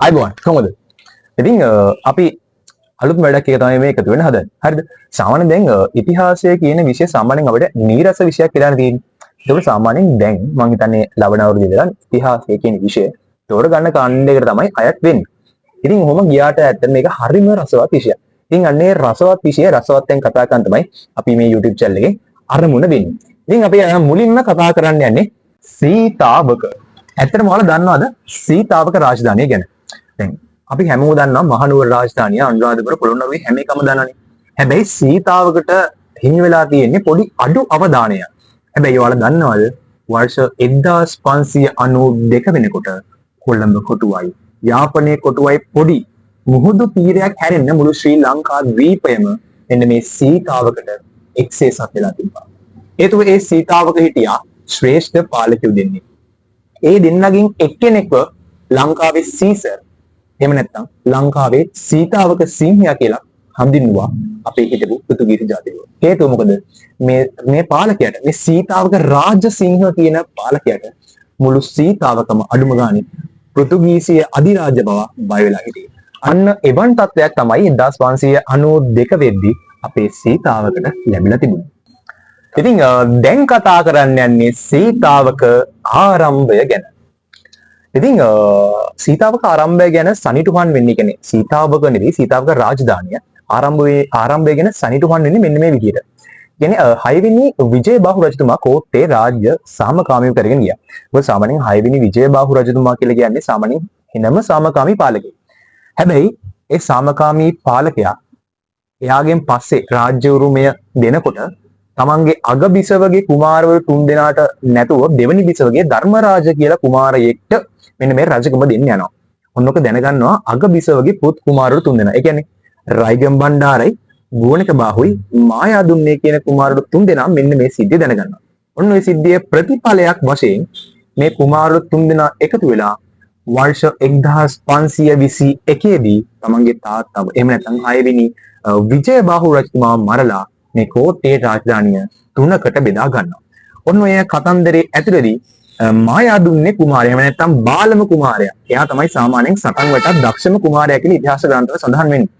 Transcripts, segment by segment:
අයිබෝන් කොහොමද? ඉතින් අපි අලුත් වැඩක් එක තමයි මේ එකතු වෙන්න හදන්නේ. හරිද? සාමාන්‍යයෙන් දැන් ඉතිහාසය කියන විෂය සාමාන්‍යයෙන් අපිට නීරස විෂයක් කියලා තියෙන්නේ. ඒකට සාමාන්‍යයෙන් දැන් මම හිතන්නේ ලබන අවුරුද්දේ ඉඳලා ඉතිහාසය කියන විෂය තෝර ගන්න කාණ්ඩයකට තමයි අයත් වෙන්නේ. ඉතින් ඔහොම ගියාට ඇත්තට මේක හරිම රසවත් විෂයක්. ඉතින් අන්නේ රසවත් විෂය රසවත්ෙන් කතා කරන් තමයි අපි මේ YouTube channel එකේ අරමුණ වෙන්නේ. ඉතින් අපි මුලින්ම කතා කරන්න යන්නේ සීතාවක. ඇත්තටම ඔයාලා දන්නවද සීතාවක රාජධානිය ගැන? දැන් අපි හැමෝම දන්නවා මහනුවර රාජධානිය අනුරාධපුර පොළොන්නරුවේ හැම එකම දන්නනේ. හැබැයි සීතාවකට හිමි වෙලා තියෙන්නේ පොඩි අඩු අවධානයක්. හැබැයි ඔයාලා දන්නවද වර්ෂ 1592 වෙනකොට කොළඹ කොටුවයි යාපනයේ කොටුවයි පොඩි මුහුදු තීරයක් හැරෙන්න මුළු ශ්‍රී ලංකා ද්වීපයම මෙන්න මේ සීතාවකට එක්සේසත් වෙලා තිබ්බා. ඒතුව ඒ සීතාවක හිටියා ශ්‍රේෂ්ඨ පාලකයෝ දෙන්නේ. ඒ දෙන්නගෙන් එක්කෙනෙක්ව ලංකාවේ සීසර් එහෙම නැත්නම් ලංකාවේ සීතාවක සිංහයා කියලා හඳුන්වුවා අපේ හිටපු පෘතුගීසි ජාතිකයෝ. හේතුව මොකද? මේ පාලකයාට මේ සීතාවක රාජසිංහ කියන පාලකයාට මුළු සීතාවකම අඩුම ගානේ පෘතුගීසිය අධිරාජ්‍ය බව බය වෙලා හිටියේ. අන්න එවන් තත්ත්වයක් තමයි 1592 වෙද්දී අපේ සීතාවකට ලැබිලා තිබුණේ. ඉතින් දැන් කතා කරන්න යන්නේ සීතාවක ආරම්භය ගැන. ඉතින් සීතාවක ආරම්භය ගැන සනිටුහන් වෙන්නේ කියන්නේ සීතාවක නෙවෙයි සීතාවක රාජධානිය ආරම්භය ගැන සනිටුහන් වෙන්නේ මෙන්න මේ විදිහට. කියන්නේ 6 වෙනි විජයබාහු රජතුමා කෝට්ටේ රාජ්‍ය සාමකාමීව කරගෙන ගියා. මොකද සාමාන්‍යයෙන් 6 වෙනි විජයබාහු රජතුමා කියලා කියන්නේ සාමාන්‍යයෙන් හිනම සාමකාමී පාලකයෙක්. හැබැයි ඒ සාමකාමී පාලකයා එයාගෙන් පස්සේ රාජ්‍ය උරුමය දෙනකොට තමන්ගේ අගබිසවගේ කුමාරවරු 3 දෙනාට නැතුව දෙවනි බිසවගේ ධර්මරාජ කියලා කුමාරයෙක්ට මෙන්න මේ රජකම දෙන්න යනවා. ඔන්නෝක දැනගන්නවා අගබිසවගේ පුත් කුමාරවරු 3 දෙනා. ඒ කියන්නේ රයිගම් බණ්ඩාරයි, ගෝණික බාහුයි, මායාදුන්නේ කියන කුමාරවරු 3 දෙනා මෙන්න මේ සිද්ධිය දැනගන්නවා. ඔන්න ඔය සිද්ධියේ ප්‍රතිඵලයක් වශයෙන් මේ කුමාරවරු 3 දෙනා එකතු වෙලා වර්ෂ 1521 දී තමන්ගේ තාත්තව එහෙම නැත්නම් 6 වෙනි විජයබාහු රජතුමා මරලා මේ කෝට්ටේ රාජධානිය 3කට බෙදා ගන්නවා. ඔන්න ඔය කතන්දරේ ඇතුළතදී මායාදුන්නේ කුමාරයා එහෙම නැත්නම් බාලම කුමාරයා. එයා තමයි සාමාන්‍යයෙන් සටන් වලට දක්ෂම කුමාරයා කියලා ඉතිහාස ග්‍රන්ථවල සඳහන් වෙන්නේ.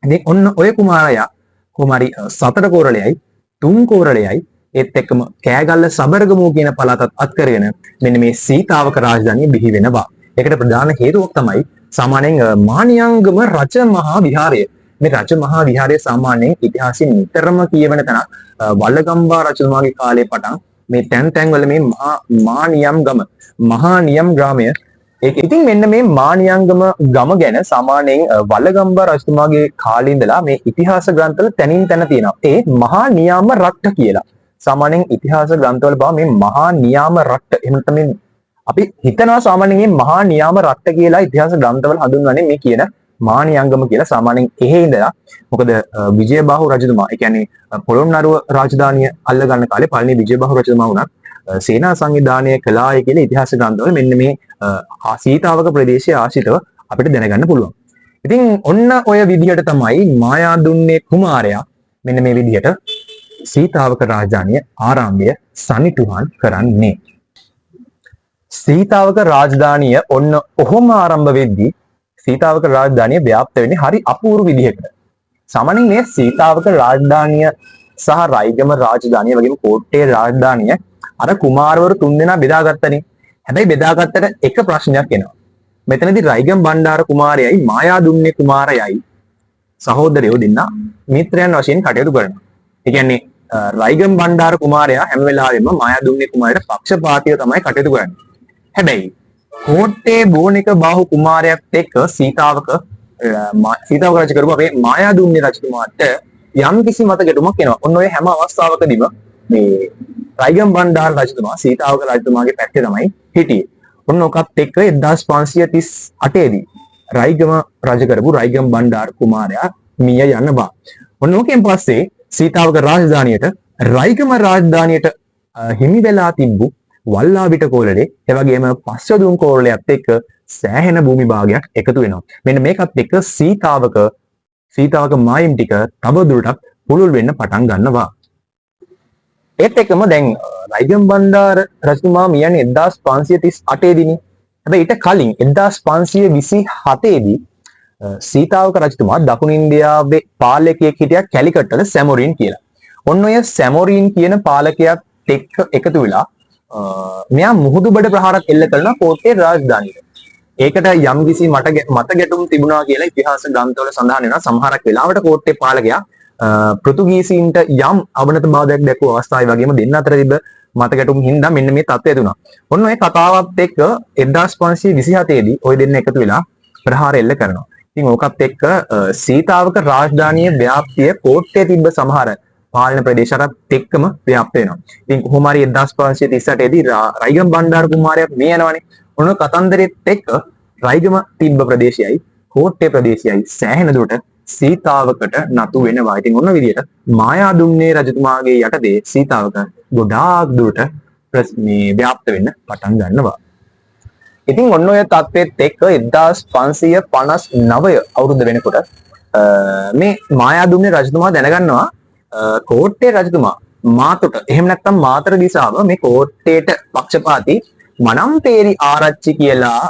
ඉතින් ඔන්න ඔය කුමාරයා කුමාරි 4 කෝරළයයි 3 කෝරළයයි ඒත් එක්කම කෑගල්ල සබරගමුව කියන පළාතත් අත් කරගෙන මෙන්න මේ සීතාවක රාජධානිය බිහි වෙනවා. ඒකට ප්‍රධාන හේතුවක් තමයි සාමාන්‍යයෙන් මානියංගම රජ මහා විහාරය. මේ රජ මහා විහාරය සාමාන්‍යයෙන් ඉතිහාසයෙන් නිතරම කියවෙන තැනක්. වල්ලගම්බා රජතුමාගේ කාලේ පටන් මේ තැන් වල මේ මහා නියම් ග්‍රාමය ඉතින් මෙන්න මේ මානියංගම ගම ගැන සාමාන්‍යයෙන් වල්ලගම්බා රජතුමාගේ කාලේ ඉඳලා මේ ඉතිහාස ග්‍රන්ථවල තැනින් තැන තියෙනවා. ඒ මහා නියාම රට්ට කියලා. සාමාන්‍යයෙන් ඉතිහාස ග්‍රන්ථවල බව මේ මහා නියාම රට්ට එහෙම තමයි අපි හිතනවා සාමාන්‍යයෙන් මේ මහා නියාම රට්ට කියලා ඉතිහාස ග්‍රන්ථවල හඳුන්වන්නේ මේ කියන මානියංගම කියලා. සාමාන්‍යයෙන් එහෙ ඉඳලා මොකද විජයබාහු රජතුමා ඒ කියන්නේ පොළොන්නරුව රාජධානිය අල්ල ගන්න කාලේ පළවෙනි විජයබාහු රජතුමා වුණත් සේනා සංවිධානය කළාය කියලා ඉතිහාස ග්‍රන්ථවල මෙන්න මේ සීතාවක ප්‍රදේශයේ ආශ්‍රිතව අපිට දැනගන්න පුළුවන්. ඉතින් ඔන්න ඔය විදිහට තමයි මායාදුන්නේ කුමාරයා මෙන්න මේ විදිහට සීතාවක රාජධානිය ආරම්භය සනිටුහන් කරන්නේ. සීතාවක රාජධානිය ඔන්න ඔහොම ආරම්භ වෙද්දී සීතාවක රාජධානිය ව්‍යාප්ත වෙන්නේ හරි අපූර්ව විදිහකට. සාමාන්‍යයෙන් මේ සීතාවක රාජධානිය සහ රයිගම රාජධානිය වගේම කෝට්ටේ රාජධානිය අර කුමාරවරු 3 දෙනා බෙදාගත්තනේ. හැබැයි බෙදාගත්තට එක ප්‍රශ්නයක් එනවා. මෙතනදී රයිගම් බණ්ඩාර කුමාරයයි මායාදුන්නේ කුමාරයයි සහෝදරයෝ දෙන්නා මිත්‍රයන් වශයෙන් කටයුතු කරනවා. ඒ කියන්නේ රයිගම් බණ්ඩාර කුමාරයා හැම වෙලාවෙම මායාදුන්නේ කුමාරයට පක්ෂපාතීව තමයි කටයුතු කරන්නේ. හැබැයි කෝට්ටේ බෝනික බාහු කුමාරයාත් එක්ක සීතාවක රජ කරපු අපේ මායාදුන්නේ රජතුමාට යම් කිසි මත ගැටුමක් එනවා. ඔන්න ඔය හැම අවස්ථාවකදීම මේ රයිගම් බණ්ඩාර රජතුමා සීතාවක රජතුමාගේ පැත්තේ තමයි හිටියේ. ඔන්න ඔකත් එක්ක 1538 දී රයිගම රජ කරපු රයිගම් බණ්ඩාර කුමාරයා මිය යන බව. ඔන්න ඕකෙන් පස්සේ සීතාවක රාජධානියට රයිගම රාජධානියට හිමි වෙලා තිබ්බු වල්ලාවිට කෝලලේ එවැගේම පස්වදුම් කෝලලයත් එක්ක සෑහෙන භූමි භාගයක් එකතු වෙනවා. මෙන්න මේකත් එක්ක සීතාවක මායිම් ටික තවදුරටත් පුළුල් වෙන්න පටන් ගන්නවා. ඒත් එක්කම දැන් රයිගම් බණ්ඩාර රජතුමා මියන්නේ 1538 දිනේ. හැබැයි ඊට කලින් 1527 දී සීතාවක රජතුමා දකුණු ඉන්දියාවේ පාලකයෙක් හිටියා කැලිකට්වල සැමොරින් කියලා. ඔන්න ඔය සැමොරින් කියන පාලකයාත් එක්ක එකතු වෙලා මෙයා මුහුදුබඩ ප්‍රහාරයක් එල්ල කරන කෝට්ටේ රාජධානියට. ඒකට යම්කිසි මත ගැටුම් තිබුණා කියලා ඉතිහාස ග්‍රන්ථවල සඳහන් වෙනවා. සමහරක් වෙලාවට කෝට්ටේ පාලකයා පෘතුගීසීන්ට යම් අවනතභාවයක් දැක්වූ අවස්ථාවේ වගේම දෙන්න අතර තිබ්බ මත ගැටුම් හින්දා මෙන්න මේ තත්ත්වය දුනා. ඔන්න ඔය කතාවත් එක්ක 1527 දී ඔය දෙන්න එකතු වෙලා ප්‍රහාර එල්ල කරනවා. ඉතින් ඕකත් එක්ක සීතාවක රාජධානියේ ව්‍යාප්තිය කෝට්ටේ තිබ්බ සමහර පාලන ප්‍රදේශات එක්කම ව්‍යාප්ත වෙනවා. ඉතින් කොහොම හරි 1538 දී රයිගම බණ්ඩාර කුමාරයා මේ යනවනේ. ඔන්න කතන්දරෙත් එක්ක රයිගම තිබ්බ ප්‍රදේශයයි කෝට්ටේ ප්‍රදේශයයි සෑහෙන දුරට සීතාවකට නතු වෙනවා. ඉතින් ඔන්න විදියට මායාදුම්නේ රජතුමාගේ යටතේ සීතාවක ගොඩාක් දුරට මේ ව්‍යාප්ත වෙන්න පටන් ගන්නවා. ඉතින් ඔන්න ඔය තත්ත්වෙත් එක්ක 1559 අවුරුද්ද වෙනකොට මේ මායාදුම්නේ රජතුමා දැනගන්නවා කෝට්ටේ රජතුමා මාතොට එහෙම නැත්නම් මාතර දිසාව මේ කෝට්ටේට පක්ෂපාතී මනම්පේරි ආරච්චි කියලා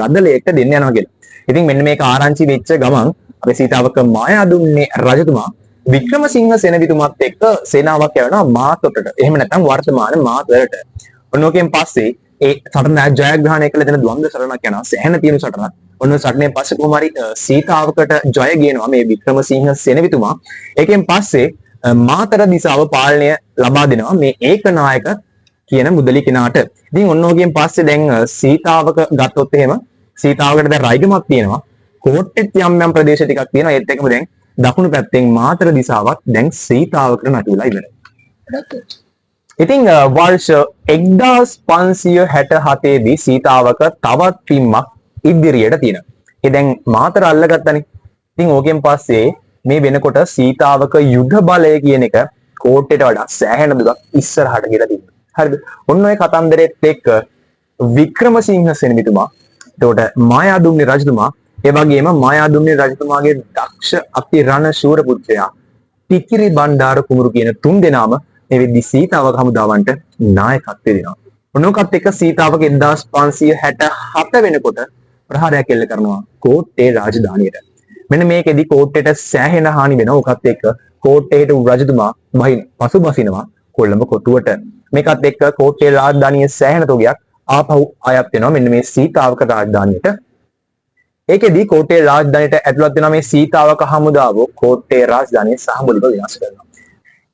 රදලයකට දෙන්න යනවා කියලා. ඉතින් මෙන්න මේක ආරංචි වෙච්ච ගමන් අපේ සීතාවක මායාදුම්නේ රජතුමා වික්‍රමසිංහ සෙනවිතුමාත් එක්ක සේනාවක් යවනවා මාතොටට. එහෙම නැත්නම් වර්තමාන මාතරට. ඔන්නෝකෙන් පස්සේ ඒ සටන ජයග්‍රහණය කළ දෙන ද්වන්ද සටනක් යනවා. සෑහෙන තියෙන සටනක්. ඔන්න සටනේ පස්සේ කොහොම හරි සීතාවකට ජය ගේනවා මේ වික්‍රමසිංහ සෙනවිතුමා. ඒකෙන් පස්සේ මාතර දිසාව පාලනය ලබා දෙනවා මේ ඒකනායක කියන මුදලි කෙනාට. ඉතින් ඔන්නෝගෙන් පස්සේ දැන් සීතාවක ගත්තොත් එහෙම සීතාවකට දැන් රයිගමක් තියෙනවා. කෝට්ටෙත් යම් යම් ප්‍රදේශ ටිකක් තියෙනවා. ඒත් එක්කම දැන් දකුණු පැත්තෙන් මාතර දිසාවක් දැන් සීතාවකට නතු වෙලා ඉවරයි. ඉතින් වර්ෂ 1567 දී සීතාවක තවත් පිම්මක් ඉදිරියට තියෙනවා. ඒ දැන් මාතර අල්ලගත්තනේ. ඉතින් ඕකෙන් පස්සේ මේ වෙනකොට සීතාවක යුද බලය කියන එක කෝට්ටේට වඩා සෑහෙන දුරක් ඉස්සරහට ගිහලා තිබුණා. හරිද? ඔන්න ඔය කතන්දරෙත් එක්ක වික්‍රමසිංහ සෙනවිතුමා, එතකොට මායාදුම්නේ රජතුමා, ඒ වගේම මායාදුම්නේ රජතුමාගේ දක්ෂ අති රණ ශූර පුත්‍රයා ටිකිරි බණ්ඩාර කුමරු කියන තුන් දෙනාම මේ වෙද්දි සීතාවක හමුදාවන්ට නායකත්වය දෙනවා. ඔන්නෝකත් එක්ක සීතාවක 1567 වෙනකොට ප්‍රහාරයක් එල්ල කරනවා කෝට්ටේ රාජධානියට. මෙන්න මේකෙදි කෝට්ටේට සෑහෙන හානි වෙනවා. ඕකත් එක්ක කෝට්ටේට රජතුමා පසුබසිනවා කොළඹ කොටුවට. මේකත් එක්ක කෝට්ටේ රාජධානියේ සෑහෙන තොගයක් ආපහු අයත් වෙනවා මෙන්න මේ සීතාවක රාජධානියට. ඒකෙදි කෝට්ටේ රාජධානියට ඇතුළත් වෙනවා මේ සීතාවක හමුදාව කෝට්ටේ රාජධානිය සහමුලිකව විනාශ කරනවා.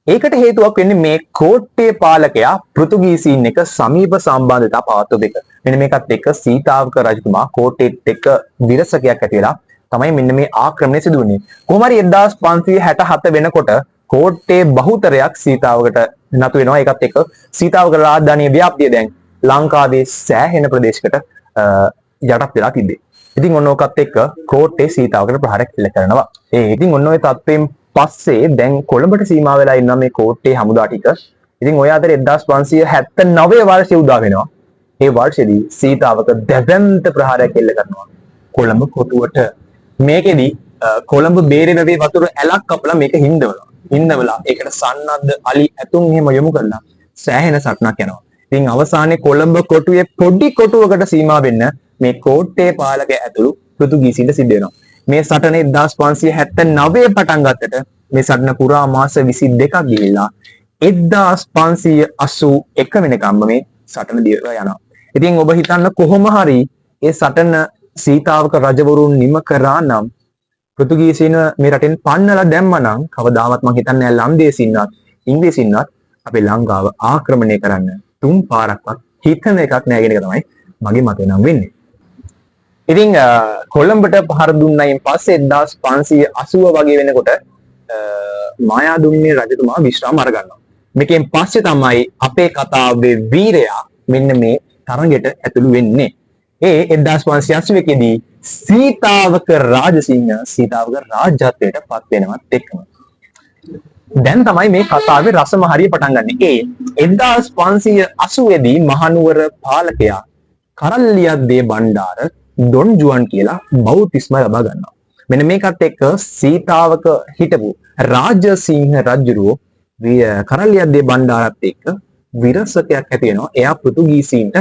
ඒකට හේතුවක් වෙන්නේ මේ කෝට්ටේ පාලකයා පෘතුගීසීන් එක සමීප සම්බන්ධතා පවත්වපු එක. මෙන්න මේකත් එක්ක සීතාවක රජතුමා කෝට්ටේත් එක්ක විරසකයක් ඇති වෙලා තමයි මෙන්න මේ ආක්‍රමණය සිදු වුණේ. කොහොම හරි 1567 වෙනකොට කෝට්ටේ බහුතරයක් සීතාවකට නතු වෙනවා. ඒකත් එක්ක සීතාවක රාජධානියේ ව්‍යාප්තිය දැන් ලංකාවේ සෑහෙන ප්‍රදේශයකට යටත් වෙලා තිබේ. ඉතින් ඔන්න ඔකත් එක්ක කෝට්ටේ සීතාවකට ප්‍රහාරයක් එල්ල කරනවා. ඉතින් ඔන්න ඔය තත්ත්වයෙන් පස්සේ දැන් කොළඹට සීමා වෙලා ඉන්නවා මේ කෝට්ටේ හමුදා ටික. ඉතින් ඔය අතර 1579 වර්ෂය උදා වෙනවා. ඒ වර්ෂෙදී සීතාවක දැවැන්ත ප්‍රහාරයක් එල්ල කරනවා කොළඹ කොටුවට. මේකෙදි කොළඹ බේරෙනවේ වතුර ඇලක් කපලා මේක හින්දවලා ඒකට සන්නද්ධ අලි ඇතුන් එහෙම යොමු කරලා සෑහෙන සටනක් යනවා. ඉතින් අවසානයේ කොළඹ කොටුවේ පොඩි කොටුවකට සීමා වෙන්න මේ කෝට්ටේ පාලක ඇතුළු පෘතුගීසීන්ට සිද්ධ වෙනවා. මේ සටන 1579 පටන් ගත්තට මේ සටන පුරා මාස 22ක් ගිහිල්ලා 1581 වෙනකම්ම මේ සටන දියර යනවා. ඉතින් ඔබ හිතන්න කොහොම හරි ඒ සටන සීතාවක රජවරුන් නිම කරා නම් පෘතුගීසීන මේ රටෙන් පන්නලා දැම්මනම් කවදාවත් මම හිතන්නේ ලන්දේසින්වත් ඉංග්‍රීසින්වත් අපේ ලංකාව ආක්‍රමණය කරන්න තුන් පාරක්වත් හිතන එකක් නෑ කියන එක තමයි මගේ මතය නම් වෙන්නේ. ඉතින් කොළඹට පහර දුන්නයින් පස්සේ 1580 වගේ වෙනකොට මායාදුම්නේ රජතුමා විශ්‍රාම අරගන්නවා. මේකෙන් පස්සේ තමයි අපේ කතාවේ වීරයා මෙන්න මේ තරඟෙට ඇතුළු වෙන්නේ. ඒ 1581 දී සීතාවක රාජසිංහ සීතාවක රාජ්‍යත්වයට පත් වෙනවත් එක්කම දැන් තමයි මේ කතාවේ රසම හරිය පටන් ගන්නෙ. 1580 දී මහනුවර පාලකයා කරල්ලියද්දේ බණ්ඩාර ඩොන් ජුවන් කියලා බෞතිස්ම ලබා ගන්නවා. මෙන්න මේකත් එක්ක සීතාවක හිටපු රාජසිංහ රජුරෝ කරල්ලියද්දේ බණ්ඩාරත් එක්ක විරසකයක් ඇති වෙනවා. එයා පෘතුගීසීන්ට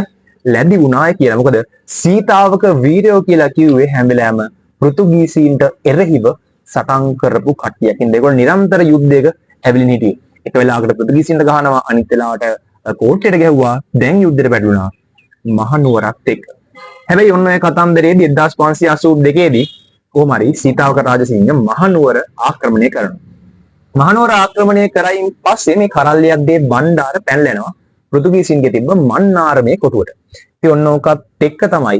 ලැබි වුණාය කියලා. මොකද සීතාවක වීරයෝ කියලා කිව්වේ හැම වෙලාවෙම පෘතුගීසීන්ට එරෙහිව සටන් කරපු කට්ටියක්. ඉතින් ඒගොල්ලෝ නිරන්තර යුද්ධයක ඇවිලින් හිටියේ. එක වෙලාවකට පෘතුගීසීන්ට ගහනවා, අනිත් වෙලාවට කෝට්ටේට ගැහුවා. දැන් යුද්ධෙට පැටලුණා මහනුවරත් එක්ක. හැබැයි ඔන්න ඔය කතන්දරයේදී 1582 දී කොහොම හරි සීතාවක රාජසිංහ මහනුවර ආක්‍රමණය කරනවා. මහනුවර ආක්‍රමණය කරයින් පස්සේ මේ කරල්ලියද්දේ බණ්ඩාර පැනලා යනවා පෘතුගීසීන්ගේ තිබ්බ මන්නාරමේ කොටුවට. ඉතින් ඔන්න ඔකත් එක්ක තමයි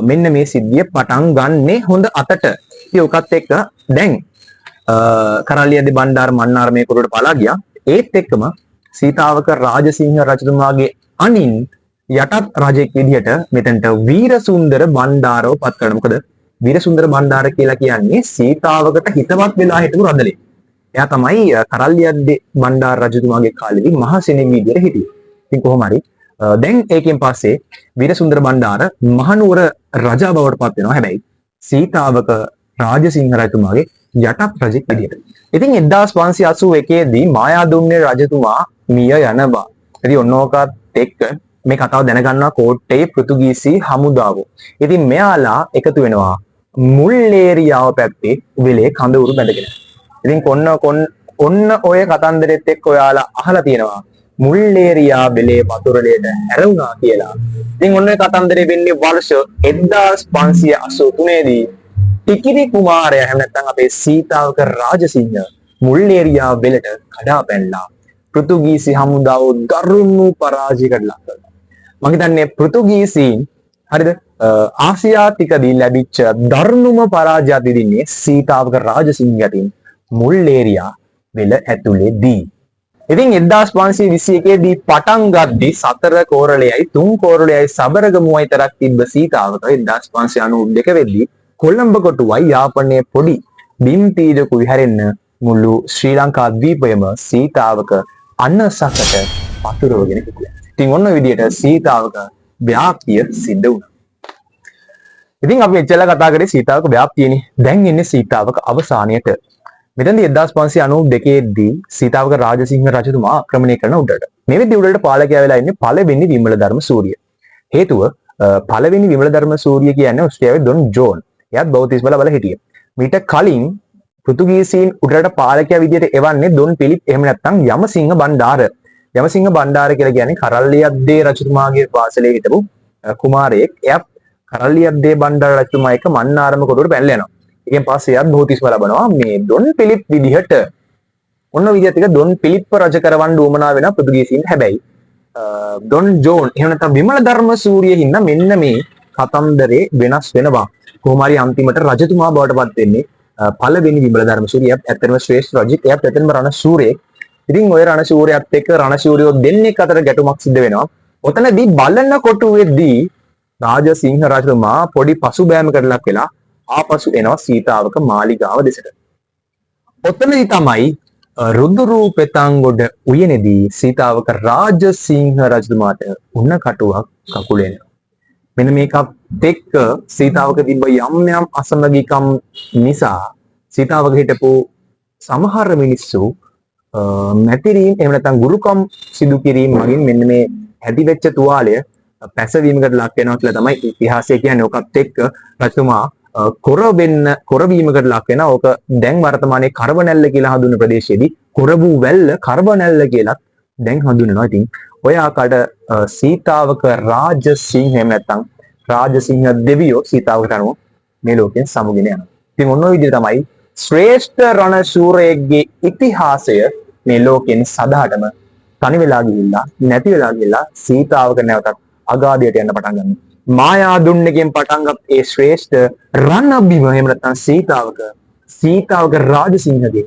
මෙන්න මේ සිද්ධිය පටන් ගන්නෙ හොඳ අතට. ඉතින් ඔකත් එක්ක දැන් කරල්ලියද්දේ බණ්ඩාර මන්නාරමේ කොටුවට පලා ගියා. ඒත් එක්කම සීතාවක රාජසිංහ රජතුමාගේ අනින් යටත් රජෙක් විදිහට මෙතනට වීරසුන්දර බණ්ඩාරව පත් කරනවා. මොකද වීරසුන්දර බණ්ඩාර කියලා කියන්නේ සීතාවකට හිතවත් වෙලා හිටපු රදලේ. එයා තමයි කරල්ලියද්දේ බණ්ඩාර රජතුමාගේ කාලෙදී මහ සෙනෙවි විදියට හිටියේ. ඉතින් කොහොම හරි දැන් ඒකෙන් පස්සේ වීරසුන්දර බණ්ඩාර මහනුවර රජා බවට පත් වෙනවා. හැබැයි සීතාවක රාජසිංහ රජතුමාගේ යටත් රජෙක් විදියට. ඉතින් 1581 දී මායාදුන්නේ රජතුමා මිය යනවා. ඉතින් ඔන්න ඕකත් එක්ක මේ කතාව දැනගන්නවා කෝට්ටේ පෘතුගීසි හමුදාව. ඉතින් මෙයාලා එකතු වෙනවා මුල්ලේරියාව පැත්තේ වෙලේ කඳවුරු බැඳගෙන. ඉතින් ඔන්න ඔය කතන්දරෙත් එක්ක ඔයාලා අහලා තියෙනවා මුල්ලේරියා වෙලේ වතුරලේට හැරුණා කියලා. ඉතින් ඔන්න ඔය කතන්දරේ වෙන්නේ වර්ෂ 1583 දී ටිකිරි කුමාරයා එහෙම නැත්නම් අපේ සීතාවක රාජසිංහ මුල්ලේරියා වෙලට කඩා පැනලා පෘතුගීසි හමුදාව දරුණු පරාජයකට ලක් කරනවා. මම හිතන්නේ පෘතුගීසීන් හරිද ආසියාතිකදී ලැබිච්ච දරුණුම පරාජයක් දෙන්නේ සීතාවක රාජසිංහ යටින් මුල්ලේරියා වෙල ඇතුලේදී. ඉතින් 1521 දී පටන් ගද්දී 4 කෝරළයයි 3 කෝරළයයි සබරගමුවයි තරක් තිබ්බ සීතාවක 1592 වෙද්දී කොළඹ කොටුවයි යාපනයේ පොඩි බිම් තීරකුයි හැරෙන්න මුළු ශ්‍රී ලංකා දීපයම සීතාවක අන්නසකට පතුරවගෙන හිටියා. ඉතින් ඔන්න විදියට සීතාවක ව්‍යාප්තිය සිද්ධ වුණා. ඉතින් අපි එච්චර කතා කරේ සීතාවක ව්‍යාප්තියනේ. දැන් එන්නේ සීතාවක අවසානයට. මෙතනදී 1592 දී සීතාවක රාජසිංහ රජතුමා ආක්‍රමණය කරන උඩට. මේ වෙද්දී උඩට පාලකයා වෙලා ඉන්නේ පළවෙනි විමලධර්ම සූරිය. හේතුව පළවෙනි විමලධර්ම සූරිය කියන්නේ ඕස්ට්‍රේලියාවේ ඩොන් ජෝන්. එයාත් බෞද්ධිස්ම බල හිටියේ. මීට කලින් පෘතුගීසීන් උඩරට පාලකයා විදියට එවන්නේ ඩොන් පිලිප් එහෙම නැත්නම් යමසිංහ බණ්ඩාර. යමසිංහ බණ්ඩාර කියලා කියන්නේ කරල්ලියද්දේ රජතුමාගේ වාසලේ හිටපු කුමාරයෙක්. එයා කරල්ලියද්දේ බණ්ඩාර රජතුමා එක්ක මන්නාරම කොටුවට පැනලා යනවා. ඊගෙන් පස්සේ එයාත් බෞද්ධිස්ම ලබනවා මේ ඩොන් පිලිප් විදිහට. ඔන්න විදිහට එක ඩොන් පිලිප්ව රජ කරවන්න උවමනා වෙන පෘතුගීසීන්. හැබැයි ඩොන් ජෝන් එහෙම නැත්නම් විමලධර්ම සූරිය හින්දා මෙන්න මේ කතන්දරේ වෙනස් වෙනවා. කොහොම හරි අන්තිමට රජතුමා බවට පත් වෙන්නේ පළවෙනි විමලධර්ම සූරිය. ඇත්තටම ශ්‍රේෂ්ඨ රජෙක්. එයාත් ඇත්තටම රණශූරයෙක්. ඉතින් ඔය රණශූරයත් එක්ක රණශූරයෝ දෙන්නෙක් අතර ගැටුමක් සිද්ධ වෙනවා. ඔතනදී බලන කොටුවේදී රාජසිංහ රජතුමා පොඩි පසුබෑමකට ලක් වෙලා ආපසු එනවා සීතාවක මාලිගාව දෙසට. ඔතනදී තමයි රුදුරු පෙතංගොඩ උයනේදී සීතාවක රාජසිංහ රජතුමාට උණ කටුවක් කකුලෙන්. මෙන්න මේකත් එක්ක සීතාවක තිබ්බ යම් යම් අසමගිකම් නිසා සීතාවක හිටපු සමහර මිනිස්සු මැතිරීම් එහෙම නැත්නම් ගුරුකම් සිදු කිරීම මගින් මෙන්න මේ ඇති වෙච්ච තුවාලය පැසවීමකට ලක් වෙනවා කියලා තමයි ඉතිහාසය කියන්නේ. ඔකත් එක්ක රජතුමා කොරවීමකට ලක් වෙනවා. ඕක දැන් වර්තමානයේ කරවනැල්ල කියලා හඳුන්වන ප්‍රදේශයේදී කොරවූ වැල්ල කරවනැල්ල කියලා දැන් හඳුන්වනවා. ඉතින් ඔය ආකාරයට සීතාවක රාජසිංහ එහෙම නැත්නම් රාජසිංහ දෙවියෝ සීතාවකට අනුව මේ ලෝකෙන් සමුගෙන යනවා. ඉතින් ඔන්න ඔය විදිහට තමයි ශ්‍රේෂ්ඨ රණශූරයෙක්ගේ ඉතිහාසය මේ ලෝකෙන් සදාටම තනි වෙලා ගිහිල්ලා නැති වෙලා ගිහිල්ලා සීතාවක නැවතත් අගාධයට යන්න පටන් ගන්නවා. මායාදුන්නගෙන් පටන්ගත් ඒ ශ්‍රේෂ්ඨ රණබිම එහෙම නැත්නම් සීතාවක රාජසිංහගේ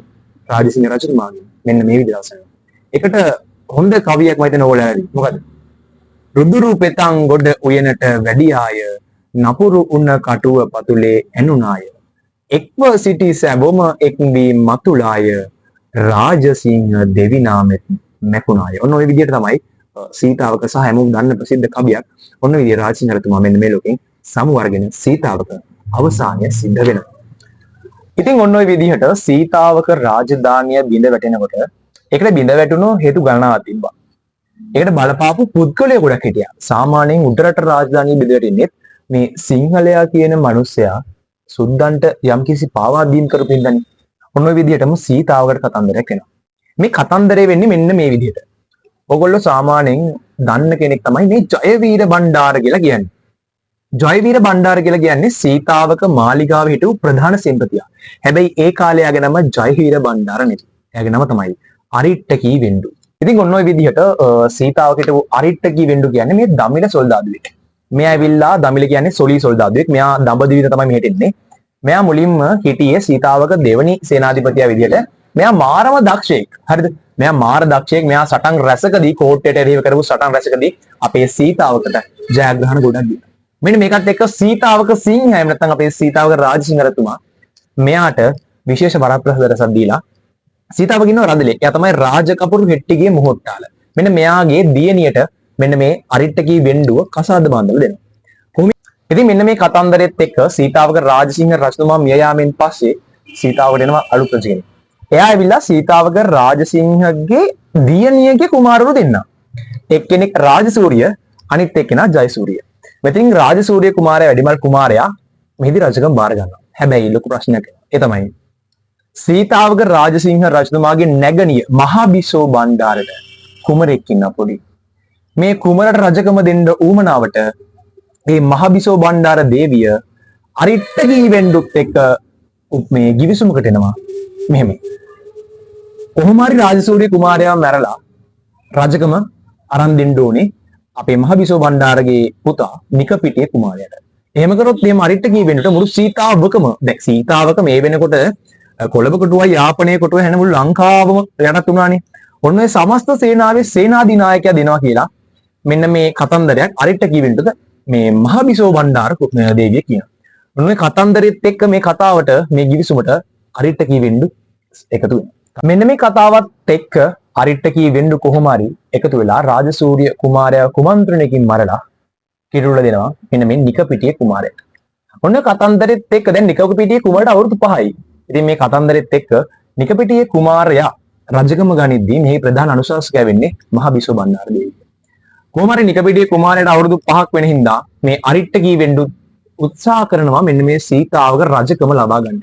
රාජසිංහ රජතුමාගේ මෙන්න මේ විදිහට අවසන් වෙනවා. ඒකට හොඳ කවියක් මම හිතන ඕගොල්ලෝ ඇති. මොකද? රුදුරු පෙතං ගොඩ උයනට වැඩියාය නපුරු උණ කටුව පතුලේ ඇනුනාය. එක්ව සිටි සැබොම එක් වී මතුලාය රාජසිංහ දෙවි නාමෙත් මැකුණාය. ඔන්න ඔය විදිහට තමයි සීතාවක සහ හැමෝම දන්න ප්‍රසිද්ධ කවියක්. ඔන්න විදිහ රාජසිංහ රජතුමා මෙන්න මේ ලෝකෙන් සමුවර්ගෙන සීතාවක අවසානය සිද්ධ වෙනවා. ඉතින් ඔන්න ඔය විදිහට සීතාවක රාජධානිය බිඳ වැටෙනකොට ඒකට බිඳ වැටුණු හේතු ගණනාවක් තිබ්බා. ඒකට බලපාපු පුද්ගලයෙක් ගොඩක් හිටියා. සාමාන්‍යයෙන් උඩරට රාජධානිය බෙදලා ඉන්නේ මේ සිංහලයා කියන මිනිස්සයා සුද්දන්ට යම්කිසි පාවා දීම් කරපු ඉඳන් ඔන්න ඔය විදිහටම සීතාවකට කතන්දරයක් එනවා. මේ කතන්දරේ වෙන්නේ මෙන්න මේ විදිහට. ඔයගොල්ලෝ සාමාන්‍යයෙන් දන්න කෙනෙක් තමයි මේ ජයවීර බණ්ඩාර කියලා කියන්නේ. ජයවීර බණ්ඩාර කියලා කියන්නේ සීතාවක මාලිගාවේ හිටපු ප්‍රධාන සෙන්පතියා. හැබැයි ඒ කාලේ යාගේ නම ජයවීර බණ්ඩාර නෙවෙයි. එයාගේ නම තමයි අරිට්ටකී වෙන්ඩු. ඉතින් ඔන්න ඔය විදිහට සීතාවක හිටපු අරිට්ටකී වෙන්ඩු කියන්නේ මේ දමිළ සොල්දාදුවෙක්. මෙයා ඇවිල්ලා දමිළ කියන්නේ සොලී සොල්දාදුවෙක්. මෙයා දඹදිවිද තමයි මෙහෙට එන්නේ. මෙයා මුලින්ම හිටියේ සීතාවක දෙවනි සේනාධිපතියා විදිහට. මෙයා මාරම දක්ෂයෙක්. හරිද? මෙයා මාර දක්ෂයෙක්. මෙයා සටන් රැසකදී කෝට්ටේට එරෙහිව කරපු සටන් රැසකදී අපේ සීතාවකට ජයග්‍රහණ ගොඩක් දීලා. මෙන්න මේකත් එක්ක සීතාවක සිංහය නැත්නම් අපේ සීතාවක රාජසිංහ රජතුමා මෙයාට විශේෂ වරප්‍රසාදයක් දීලා සීතාවක ඉන්න රදලේ. එයා තමයි රාජකපුරු හෙට්ටිගේ මොහොට්ටාල. මෙන්න මෙයාගේ දියණියට මෙන්න මේ අරිට්ටකී වෙන්ඩුව කසාද බඳලා දෙනවා. ඉතින් මෙන්න මේ කතන්දරෙත් එක්ක සීතාවක රාජසිංහ රජතුමා මිය යාමෙන් පස්සේ සීතාවකට එනවා අලුත් රජ කෙනෙක්. එයා ඇවිල්ලා සීතාවක රාජසිංහගේ දියණියගේ කුමාරවරු දෙන්නා. එක්කෙනෙක් රාජසූරිය අනිත් එක්කෙනා ජයසූරිය. මෙතින් රාජසූරිය කුමාරයා වැඩිමල් කුමාරයා මෙහිදී රජකම් බාර ගන්නවා. හැබැයි ලොකු ප්‍රශ්නයක් ඒ තමයි සීතාවක රාජසිංහ රජතුමාගේ නැගණිය මහබිසෝ බණ්ඩාරට කුමරෙක් ඉන්නා පොඩි. මේ කුමරට රජකම දෙන්න ඌමනාවට මේ මහබිසෝ බණ්ඩාර දේවිය අරිට්ටකී වෙන්ඩුත් එක්ක මේ ගිවිසුමකට එනවා. මෙහෙම. කොහොම හරි රාජසූරිය කුමාරයා මැරලා රජකම අරන් දෙන්න ඕනේ අපේ මහබිසෝ බණ්ඩාරගේ පුතා නිකපිටිය කුමාරයාට. එහෙම කරොත් මේ අරිට්ටකී වෙන්ඩුට මුළු සීතාවකම දැන් සීතාවක මේ වෙනකොට කොළඹ කොටුවයි යාපනයේ කොටුවයි හැන මුළු ලංකාවම යටත් වුණානේ. ඔන්න ඔය සමස්ත සේනාවේ සේනාධිනායකයා දෙනවා කියලා මෙන්න මේ කතන්දරයක් අරිට්ටකී වෙන්ඩුට මේ මහබිසෝ බණ්ඩාර දේවිය කියනවා. ඔන්න ඔය කතන්දරෙත් එක්ක මේ කතාවට මේ ගිවිසුමට අරිට්ටකී වෙන්ඩු එකතු වෙනවා. මෙන්න මේ කතාවත් එක්ක අරිට්ටකී වෙන්ඩු කොහොම හරි එකතු වෙලා රාජසූරිය කුමාරයා කුමන්ත්‍රණයකින් මරලා කිරුළ දෙනවා මෙන්න මේ නිකපිටිය කුමාරයාට. ඔන්න කතන්දරෙත් එක්ක දැන් නිකපිටිය කුමාරට අවුරුදු 5යි. ඉතින් මේ කතන්දරෙත් එක්ක නිකපිටිය කුමාරයා රජකම ගනිද්දී මේ ප්‍රධාන අනුශාසකයා වෙන්නේ මහබිසෝ බණ්ඩාර දේවිය. කොහොම හරි නිකපිටිය කුමාරයාට අවුරුදු 5ක් වෙන හින්දා මේ අරිට්ටකී වෙන්ඩු උත්සාහ කරනවා මෙන්න මේ සීතාවක රජකම ලබා ගන්න.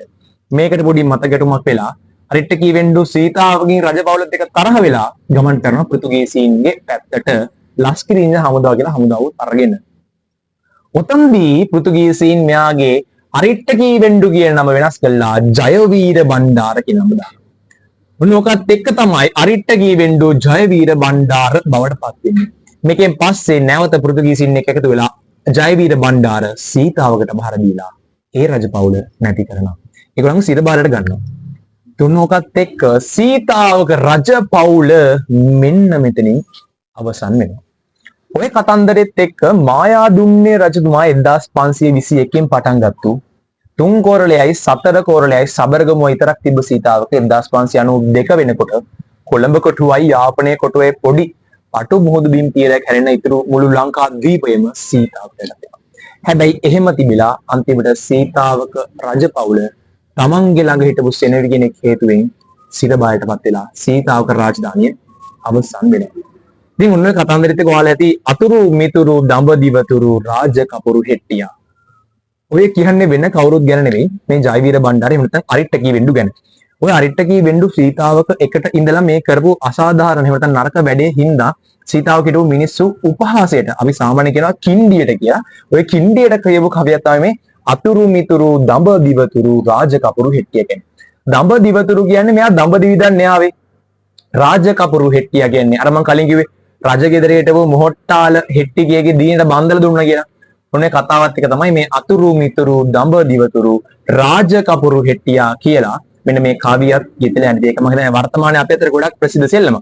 මේකට පොඩි මතකැටුමක් වෙලා අරිට්ටකී වෙන්ඩු සීතාවකින් රජපෞලත් එක්ක තරහ වෙලා ගමන් කරන පෘතුගීසීන්ගේ පැත්තට ලස්කිරීන්ජ හමුදාව කියලා හමුදාවත් අරගෙන. ඔතනදී පෘතුගීසීන් මෙයාගේ අරිට්ටකී වෙන්ඩු කියන නම වෙනස් කළා ජයවීර බණ්ඩාර කියන නම දානවා. මොනවාකට එක්ක තමයි අරිට්ටකී වෙන්ඩු ජයවීර බණ්ඩාර බවට පත් වෙන්නේ. මේකෙන් පස්සේ නැවත පෘතුගීසීන් එක්ක එකතු වෙලා ජයවීර බණ්ඩාර සීතාවකට බාර දීලා ඒ රජපෞල නැති කරනවා. ඒගොල්ලන්ගේ සිර බාරට ගන්නවා. තුනෝකත් එක්ක සීතාවක රජපෞල මෙන්න මෙතනින් අවසන් වෙනවා. ඔය කතන්දරෙත් එක්ක මායාදුන්නේ රජතුමා 1521 පටන් ගත්තු 3 කෝරළයයි 4 කෝරළයයි සබරගමුව විතරක් තිබ්බ සීතාවක 1592 වෙනකොට කොළඹ කොටුවයි යාපනයේ කොටුවේ පොඩි පටු මුහුදු බිම් පියරක් හැරෙන ඉතුරු මුළු ලංකා ද්වීපයම සීතාවකට ලැබෙනවා. හැබැයි එහෙම තිබිලා අන්තිමට සීතාවක රජපෞල තමන්ගේ ළඟ හිටපු සෙනෙවි කෙනෙක් හේතුවෙන් සිරබායටපත් වෙලා සීතාවක රාජධානිය අවසන් වෙනවා. ඉතින් ඔන්න කතන්දරෙත් ඔයාලා ඇති අතුරු මිතුරු දඹදිවතුරු රාජකපුරු හෙට්ටියා. ඔය කියන්නේ වෙන කවුරුත් ගැන නෙවෙයි මේ ජයවීර බණ්ඩාර එහෙම නැත්නම් අරිට්ටකී වෙන්ඩු ගැන. ඔය අරිට්ටකී වෙන්ඩු සීතාවක එකට ඉඳලා මේ කරපු අසාධාරණ එහෙම නැත්නම් නරක වැඩේ හින්දා සීතාවක හිටපු මිනිස්සු උපහාසයට අපි සාමාන්‍ය කියනවා කිණ්ඩියට කියලා. ඔය කිණ්ඩියට කියපු කවියක් තමයි මේ අතුරු මිතුරු දඹදිවතුරු රාජකපුරු හෙට්ටිය කියන්නේ. දඹදිවතුරු කියන්නේ මෙයා දඹදිවිදන් න්යාවේ. රාජකපුරු හෙට්ටියා කියන්නේ අර මම කලින් කිව්වේ රජගෙදරේ හිටපු මොහොට්ටාල හෙට්ටිකේගේ දීනට බන්දලා දුන්නා කියලා. ඔන්නේ කතාවත් එක තමයි මේ අතුරු මිතුරු දඹදිවතුරු රාජකපුරු හෙට්ටියා කියලා මෙන්න මේ කවියත් ගෙතලා යන්නේ. ඒක මම හිතන්නේ වර්තමානයේ අපේ අතර ගොඩක් ප්‍රසිද්ධ සෙල්ලම.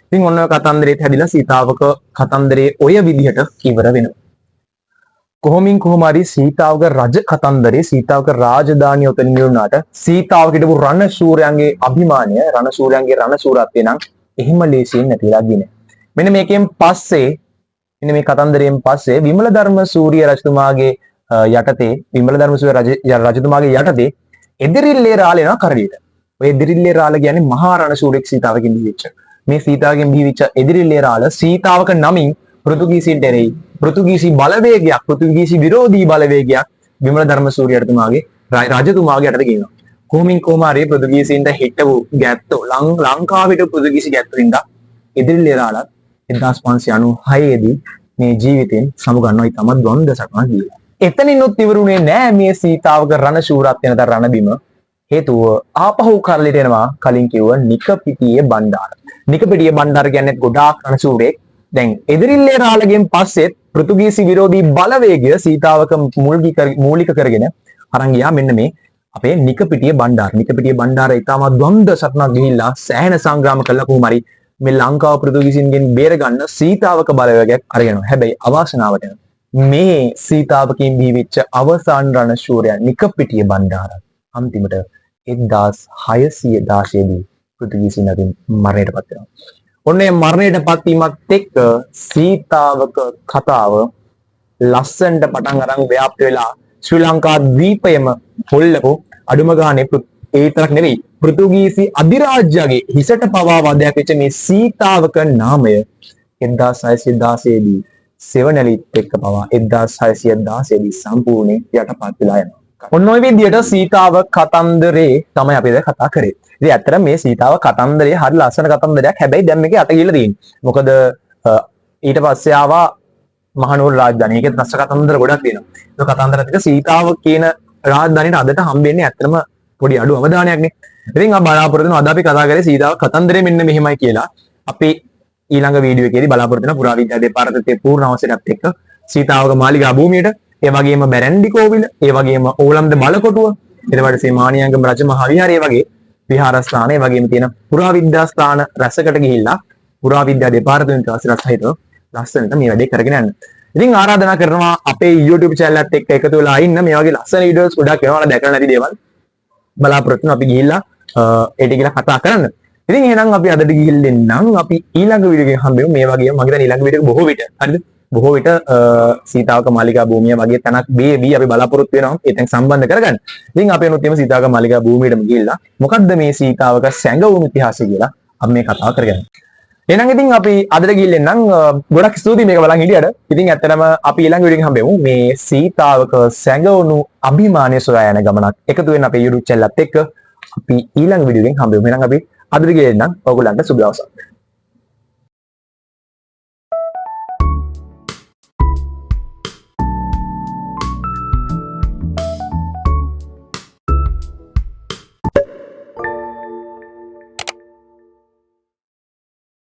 ඉතින් ඔන්න ඔය කතන්දරේත් හැදිලා සීතාවක කතන්දරේ ඔය විදිහට ඉවර වෙනවා. කොහොමින් කොහොම හරි සීතාවක රජ කතන්දරේ සීතාවක රාජධානිය උතන නිරුණාට සීතාවක හිටපු රණශූරයන්ගේ අභිමානය රණශූරයන්ගේ රණශූරත්වය නම් එහෙම ලේසියෙන් නැතිලා ගියේ නෑ. මෙන්න මේකෙන් පස්සේ මෙන්න මේ කතන්දරයෙන් පස්සේ විමල ධර්ම සූරිය රජතුමාගේ යටතේ විමල ධර්ම සූරිය රජතුමාගේ යටතේ එදිරිල්ලේ රාළ එනවා කරලියට. ඔය එදිරිල්ලේ රාළ කියන්නේ මහා රණශූරෙක් සීතාවකින් දීවිච්ච. මේ සීතාවකෙන් බිහිවිච්ච එදිරිල්ලේ රාළ සීතාවක නමින් පෘතුගීසීන්ට එරෙහි පෘතුගීසි බලවේගයක් පෘතුගීසි විරෝධී බලවේගයක් විමල ධර්මසූරියතුමාගේ රජතුමාගේ යටතේ ගෙනවා. කොහොමින් කොහම හරි පෘතුගීසීන්ට හිටපු ගැත්තෝ ලංකාවට පෘතුගීසි ගැත්තෝ ඉඳලා එදිරිල්ලේ රාළත් 1596 දී මේ ජීවිතෙන් සමුගන්නවා. ඊටම ද්වන්ද සටනක් ගියා. එතනිනුත් ඉවරුනේ නෑ මේ සීතාවක රණශූරත්වය නැත්නම් රණබිම. හේතුව ආපහු කරලිට එනවා කලින් කිව්ව නිකපිටියේ බණ්ඩාර. නිකපිටියේ බණ්ඩාර කියන්නේ ගොඩාක් රණශූරෙක්. දැන් එදිරිල්ලේ රාළගෙන් පස්සෙත් පෘතුගීසි විරෝධී බලවේගය සීතාවක මූලික කරගෙන අරන් ගියා මෙන්න මේ අපේ නිකපිටියේ බණ්ඩාර. නිකපිටියේ බණ්ඩාර ඊටම ද්වන්ද සටනක් ගිහිල්ලා සෑහෙන සංග්‍රාම කළා කොහොම හරි මේ ලංකාව පෘතුගීසින්ගෙන් බේරගන්න සීතාවක බලවේගයක් අරගෙන. හැබැයි අවාසනාවට මේ සීතාවකින් බිහිවෙච්ච අවසාන රණශූරයා නිකපිටියේ බණ්ඩාර අන්තිමට 1616 දී පෘතුගීසින් අතින් මරණයටපත් වෙනවා. ඔන්න ඒ මරණයටපත් වීමත් එක්ක සීතාවක කතාව ලස්සනට පටන් අරන් ව්‍යාප්ත වෙලා ශ්‍රී ලංකා ද්වීපයම හොල්ලපු අඩුම ගානේ ඒ තරක් නෙවෙයි පෘතුගීසි අධිරාජ්‍යගේ හිසට පවා වදයක් වෙච්ච මේ සීතාවක නාමය 1616 දී සෙවණැලිත් එක්ක පවා 1616 දී සම්පූර්ණයෙන් යටපත් වෙලා යනවා. ඔන්න ඔය විදිහට සීතාව කතන්දරේ තමයි අපි දැන් කතා කරේ. ඉතින් ඇත්තට මේ සීතාව කතන්දරේ හරි ලස්සන කතන්දරයක්. හැබැයි දැන් මේකේ අත ගිහලා තියෙන්නේ. මොකද ඊට පස්සේ ආවා මහනුවර රාජධානිය. ඒකේ රස කතන්දර ගොඩක් තියෙනවා. ඒක කතන්දර ටික සීතාව කියන රාජධානියට අදට හම්බෙන්නේ ඇත්තටම පොඩි අඩු අවධානයක්නේ. ඉතින් ආ බලාපොරොත්තු වෙනවා අද අපි කතා කරේ සීතාව කතන්දරේ මෙන්න මෙහෙමයි කියලා. අපි ඊළඟ වීඩියෝ එකේදී බලාපොරොත්තු වෙන පුරාවිද්‍යා දෙපාර්තමේන්තුවේ පූර්ණ අවසරයත් එක්ක සීතාවක මාලිගා භූමියට, ඒ වගේම බැරැන්ඩි කෝවිල, ඒ වගේම ඕලන්ද බලකොටුව, ඊට පස්සේ මානියංගම රජ මහා විහාරය වගේ විහාරස්ථාන, ඒ වගේම තියෙන පුරාවිද්‍යා ස්ථාන රැසකට ගිහිල්ලා පුරාවිද්‍යා දෙපාර්තමේන්තුව අවසරත් සහිතව ලස්සනට මේ වැඩේ කරගෙන යන්න. ඉතින් ආරාධනා කරනවා අපේ YouTube channel එකත් එක්ක එකතු වෙලා ඉන්න. මේ වගේ ලස්සන වීඩියෝස් ගොඩක් වෙනවා. ඔයාලා දැකලා නැති දේවල් බලාපොරොත්තු වෙන අපි ගිහිල්ලා ඒ ටික කතා කරන්න. ඉතින් එහෙනම් අපි අදට ගිහිල්ලෙන්නම් අපි ඊළඟ වීඩියෝ එකේ හම්බෙමු. මේ වගේ මම හිතන්නේ ඊළඟ වීඩියෝ එක බොහෝ විට හරිද? බොහෝ විට සීතාවක මාලිගා භූමිය වගේ තැනක් බේවි අපි බලාපොරොත්තු වෙනවා. ඒතෙන් සම්බන්ධ කරගන්න. ඉතින් අපි එනොත් එimhe සීතාවක මාලිගා භූමියටම ගිහිල්ලා මොකද්ද මේ සීතාවක සැඟවුණු ඉතිහාසය කියලා අපි මේ කතාව කරගන්න. එහෙනම් ඉතින් අපි අදට ගිහිල්ලෙන්නම් ගොඩක් ස්තුතියි මේක බලන් හිටියට. ඉතින් ඇත්තටම අපි ඊළඟ වීඩියෝ එකෙන් හම්බෙමු. මේ සීතාවක සැඟවුණු අභිමානය සොයා යන ගමනක් එකතු වෙන අපේ YouTube channel එකත් එක්ක අපි ඊළඟ වීඩියෝ එකෙන් හම්බෙමු. එහෙනම් අපි අදට ගිහිල්ලෙන්නම් ඔයගොල්ලන්ට සුබ දවසක්.